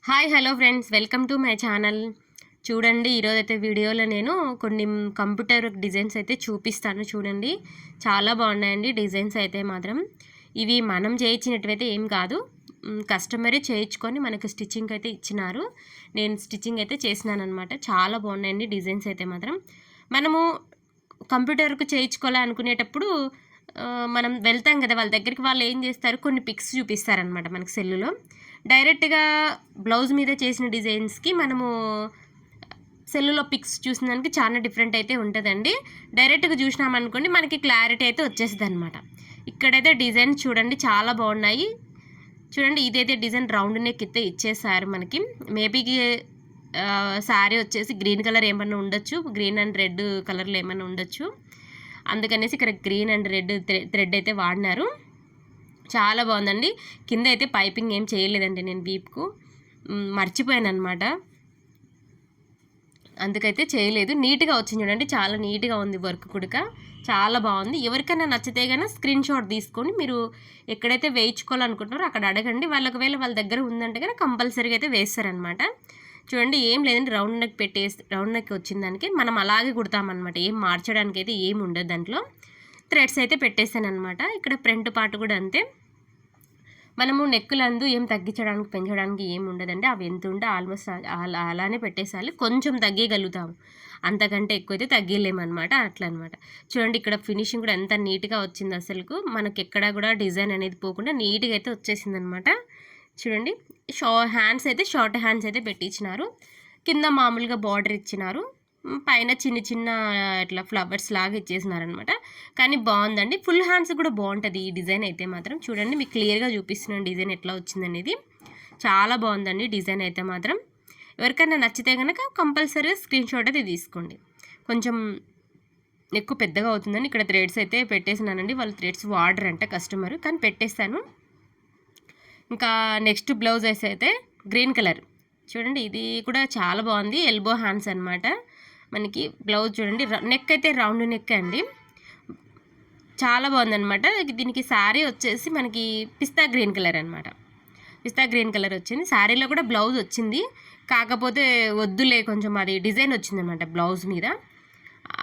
Hi hello friends, welcome to my channel. చూడండి, ఈరోజైతే వీడియోలో నేను కొన్ని కంప్యూటర్ డిజైన్స్ అయితే చూపిస్తాను. చూడండి, చాలా బాగున్నాయండి డిజైన్స్ అయితే మాత్రం. ఇవి మనం చేయించినట్టువైతే ఏం కాదు, కస్టమరే చేయించుకొని మనకు స్టిచ్చింగ్ అయితే ఇచ్చినారు. నేను స్టిచ్చింగ్ అయితే చేసినాను అనమాట. చాలా బాగున్నాయండి డిజైన్స్ అయితే మాత్రం. మనము కంప్యూటర్కు చేయించుకోవాలనుకునేటప్పుడు మనం వెళ్తాం కదా వాళ్ళ దగ్గరికి. వాళ్ళు ఏం చేస్తారు, కొన్ని పిక్స్ చూపిస్తారనమాట మనకు సెల్లులో. డైరెక్ట్గా బ్లౌజ్ మీద చేసిన డిజైన్స్కి మనము సెల్లులో పిక్స్ చూసిన దానికి చాలా డిఫరెంట్ అయితే ఉంటుందండి. డైరెక్ట్గా చూసినామనుకోండి మనకి క్లారిటీ అయితే వచ్చేస్తుంది అనమాట. ఇక్కడైతే డిజైన్ చూడండి, చాలా బాగున్నాయి. చూడండి, ఇదైతే డిజైన్ రౌండ్ నెక్ అయితే ఇచ్చేసారు మనకి. మేబీకి శారీ వచ్చేసి గ్రీన్ కలర్ ఏమన్నా ఉండొచ్చు, గ్రీన్ అండ్ రెడ్ కలర్లో ఏమన్నా ఉండొచ్చు. అందుకనేసి ఇక్కడ గ్రీన్ అండ్ రెడ్ థ్రెడ్ అయితే వాడినారు. చాలా బాగుందండి. కింద అయితే పైపింగ్ ఏం చేయలేదండి, నేను వీప్కు మర్చిపోయాను అనమాట, అందుకైతే చేయలేదు. నీట్గా వచ్చింది చూడండి, చాలా నీట్గా ఉంది. వర్క్ కూడా చాలా బాగుంది. ఎవరికైనా నచ్చితే కనుక స్క్రీన్ షాట్ తీసుకొని మీరు ఎక్కడైతే వేయించుకోవాలనుకుంటున్నారో అక్కడ అడగండి. ఒకవేళ వాళ్ళ దగ్గర ఉందంటే కనుక కంపల్సరీగా అయితే వేస్తారనమాట. చూడండి, ఏం లేదండి, రౌండ్ నెక్ వచ్చిన దానికి మనం అలాగే కుడతామన్నమాట. ఏం మార్చడానికి అయితే ఏం ఉండదు దాంట్లో. థ్రెడ్స్ అయితే పెట్టేసాను అనమాట. ఇక్కడ ఫ్రంట్ పార్ట్ కూడా అంతే. మనము నెక్కులందు ఏం తగ్గించడానికి పెంచడానికి ఏం ఉండదండి. అవి ఎంత ఉంటే ఆల్మోస్ట్ అలానే పెట్టేసాలి. కొంచెం తగ్గగలుగుతాము, అంతకంటే ఎక్కువైతే తగ్గలేమన్నమాట. అట్లా అనమాట. చూడండి, ఇక్కడ ఫినిషింగ్ కూడా ఎంత నీట్గా వచ్చింది. అసలుకు మనకి ఎక్కడ కూడా డిజైన్ అనేది పోకుండా నీట్గా అయితే వచ్చేసింది అనమాట. చూడండి, హ్యాండ్స్ అయితే షార్ట్ హ్యాండ్స్ అయితే పెట్టించినారు. కింద మామూలుగా బార్డర్ ఇచ్చినారు. పైన చిన్న చిన్న ఇట్లా ఫ్లవర్స్ లాగా ఇచ్చేసినారనమాట. కానీ బాగుందండి. ఫుల్ హ్యాండ్స్ కూడా బాగుంటుంది ఈ డిజైన్ అయితే మాత్రం. చూడండి, మీకు క్లియర్గా చూపిస్తున్నాను డిజైన్ ఎట్లా వచ్చిందనేది. చాలా బాగుందండి డిజైన్ అయితే మాత్రం. ఎవరికైనా నచ్చితే కనుక కంపల్సరీగా స్క్రీన్ షాట్ అయితే తీసుకోండి. కొంచెం ఎక్కువ పెద్దగా అవుతుందని ఇక్కడ థ్రెడ్స్ అయితే పెట్టేసినానండి. వాళ్ళు థ్రెడ్స్ వాడరంట కస్టమర్, కానీ పెట్టేస్తాను. ఇంకా నెక్స్ట్ బ్లౌజ్ అయితే గ్రీన్ కలర్. చూడండి, ఇది కూడా చాలా బాగుంది. ఎల్బో హ్యాండ్స్ అనమాట మనకి. బ్లౌజ్ చూడండి, నెక్ అయితే రౌండ్ నెక్ అండి, చాలా బాగుందనమాట. దీనికి శారీ వచ్చేసి మనకి పిస్తా గ్రీన్ కలర్ అనమాట. పిస్తా గ్రీన్ కలర్ వచ్చింది. శారీలో కూడా బ్లౌజ్ వచ్చింది, కాకపోతే వద్దులే కొంచెం అది డిజైన్ వచ్చిందనమాట బ్లౌజ్ మీద.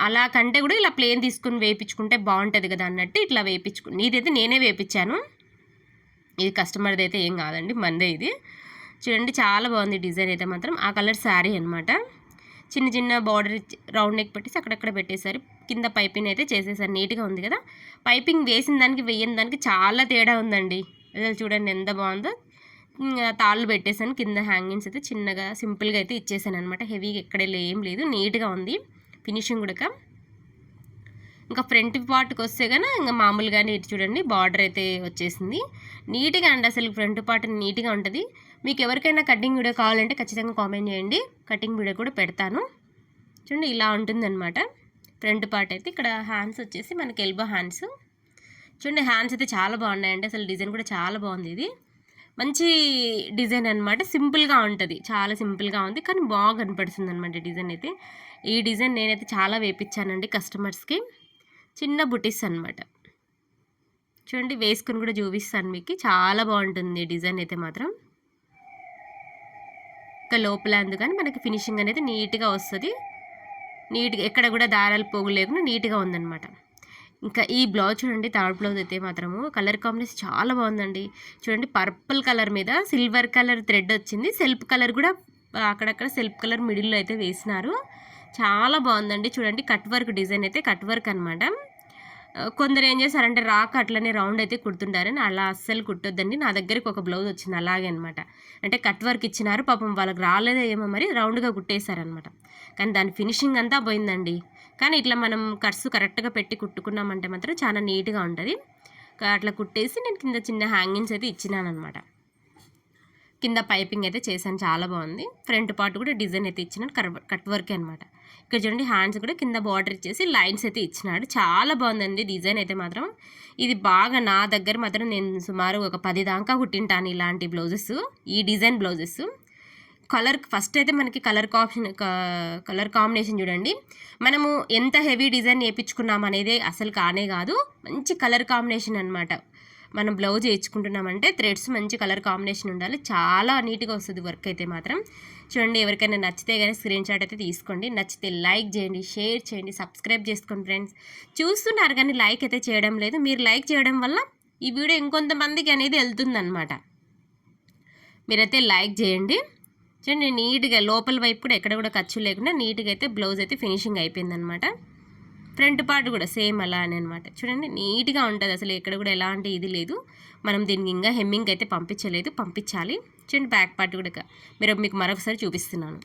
అలా కంటే కూడా ఇలా ప్లేన్ తీసుకుని వేయించుకుంటే బాగుంటుంది కదా అన్నట్టు ఇట్లా వేయించుకుని, ఇదైతే నేనే వేయించాను. ఇది కస్టమర్ది అయితే ఏం కాదండి, మందే ఇది. చూడండి, చాలా బాగుంది డిజైన్ అయితే మాత్రం. ఆ కలర్ శారీ అనమాట. చిన్న చిన్న బార్డర్ రౌండ్ నెక్ పెట్టేసి అక్కడక్కడ పెట్టేశారు. కింద పైపింగ్ అయితే చేసేసారు. నీట్గా ఉంది కదా. పైపింగ్ వేసిన దానికి వేయని దానికి చాలా తేడా ఉందండి. అసలు చూడండి ఎంత బాగుందో. తాళ్ళు పెట్టేశాను. కింద హ్యాంగింగ్స్ అయితే చిన్నగా సింపుల్గా అయితే ఇచ్చేసాను అనమాట. హెవీగా ఎక్కడ ఏం లేదు, నీట్గా ఉంది ఫినిషింగ్ కూడా. ఇంకా ఫ్రంట్ పార్ట్కి వస్తే కనుక ఇంకా మామూలుగానే ఇటు చూడండి బార్డర్ అయితే వచ్చేసింది. నీట్గా అండి, అసలు ఫ్రంట్ పార్ట్ నీట్గా ఉంటుంది. మీకు ఎవరికైనా కటింగ్ వీడియో కావాలంటే ఖచ్చితంగా కామెంట్ చేయండి, కటింగ్ వీడియో కూడా పెడతాను. చూడండి, ఇలా ఉంటుందన్నమాట ఫ్రంట్ పార్ట్ అయితే. ఇక్కడ హ్యాండ్స్ వచ్చేసి మనకి ఎల్బో హ్యాండ్స్. చూడండి, హ్యాండ్స్ అయితే చాలా బాగున్నాయండి. అసలు డిజైన్ కూడా చాలా బాగుంది. ఇది మంచి డిజైన్ అనమాట. సింపుల్గా ఉంటుంది, చాలా సింపుల్గా ఉంది, కానీ బాగా కనపడుతుంది అనమాట డిజైన్ అయితే. ఈ డిజైన్ నేనైతే చాలా వేయించానండి కస్టమర్స్కి. చిన్న బుటీస్ అనమాట. చూడండి, వేసుకుని కూడా చూపిస్తాను మీకు. చాలా బాగుంటుంది డిజైన్ అయితే మాత్రం. ఇంకా లోపల అందుకని మనకి ఫినిషింగ్ అనేది నీట్గా వస్తుంది. నీట్గా ఎక్కడ కూడా దారాలు పోగు లేకుండా నీట్గా ఉందన్నమాట. ఇంకా ఈ బ్లౌజ్ చూడండి, థర్డ్ బ్లౌజ్ అయితే మాత్రము కలర్ కాంబినేషన్ చాలా బాగుందండి. చూడండి, పర్పుల్ కలర్ మీద సిల్వర్ కలర్ థ్రెడ్ వచ్చింది. సెల్ఫ్ కలర్ కూడా అక్కడక్కడ సెల్ఫ్ కలర్ మిడిల్లో అయితే వేసినారు. చాలా బాగుందండి. చూడండి, కట్ వర్క్ డిజైన్ అయితే కట్ వర్క్ అనమాట. కొందరు ఏం చేస్తారంటే రాక అట్లనే రౌండ్ అయితే కుడుతుంటారని, అలా అస్సలు కుట్టొద్దండి. నా దగ్గరికి ఒక బ్లౌజ్ వచ్చింది అలాగే అనమాట. అంటే కట్ వర్క్ ఇచ్చినారు, పాపం వాళ్ళకి రాలేదో ఏమో మరి, రౌండ్గా కుట్టేశారనమాట. కానీ దాని ఫినిషింగ్ అంతా పోయిందండి. కానీ ఇట్లా మనం కట్స్ కరెక్ట్గా పెట్టి కుట్టుకున్నామంటే మాత్రం చాలా నీట్గా ఉంటుంది. అట్లా కుట్టేసి నేను కింద చిన్న హ్యాంగింగ్స్ అయితే ఇచ్చినాను అనమాట. కింద పైపింగ్ అయితే చేశాను, చాలా బాగుంది. ఫ్రంట్ పార్ట్ కూడా డిజైన్ అయితే ఇచ్చినాను, కట్ వర్కే అనమాట. ఇక్కడ చూడండి, హ్యాండ్స్ కూడా కింద బార్డర్ ఇచ్చేసి లైన్స్ అయితే ఇచ్చినాడు. చాలా బాగుందండి డిజైన్ అయితే మాత్రం. ఇది బాగా నా దగ్గర మాత్రం నేను సుమారు ఒక 10 దాకా కుట్టింటాను ఇలాంటి బ్లౌజెస్, ఈ డిజైన్ బ్లౌజెస్. కలర్ ఫస్ట్ అయితే మనకి కలర్ కాంబినేషన్ చూడండి. మనము ఎంత హెవీ డిజైన్ వేయించుకున్నాం అనేది అసలు కానే కాదు, మంచి కలర్ కాంబినేషన్ అనమాట. మనం బ్లౌజ్ వేయించుకుంటున్నామంటే థ్రెడ్స్ మంచి కలర్ కాంబినేషన్ ఉండాలి. చాలా నీట్గా వస్తుంది వర్క్ అయితే మాత్రం. చూడండి, ఎవరికైనా నచ్చితే కానీ స్క్రీన్ షాట్ అయితే తీసుకోండి. నచ్చితే లైక్ చేయండి, షేర్ చేయండి, సబ్స్క్రైబ్ చేసుకోండి ఫ్రెండ్స్. చూస్తున్నారు కానీ లైక్ అయితే చేయడం లేదు. మీరు లైక్ చేయడం వల్ల ఈ వీడియో ఇంకొంతమందికి అనేది వెళ్తుందన్నమాట. మీరైతే లైక్ చేయండి. చూడండి, నీట్గా లోపల వైపు కూడా ఎక్కడ కూడా ఖర్చు లేకుండా నీట్గా అయితే బ్లౌజ్ అయితే ఫినిషింగ్ అయిపోయిందనమాట. ఫ్రంట్ పార్ట్ కూడా సేమ్ అలానే అనమాట. చూడండి, నీట్గా ఉంటుంది, అసలు ఎక్కడ కూడా ఎలాంటి ఇది లేదు. మనం దీనికి ఇంకా హెమ్మింగ్ అయితే పంపించాలి. చూడండి, బ్యాక్ పార్ట్ కూడా మీకు మరొకసారి చూపిస్తున్నాను.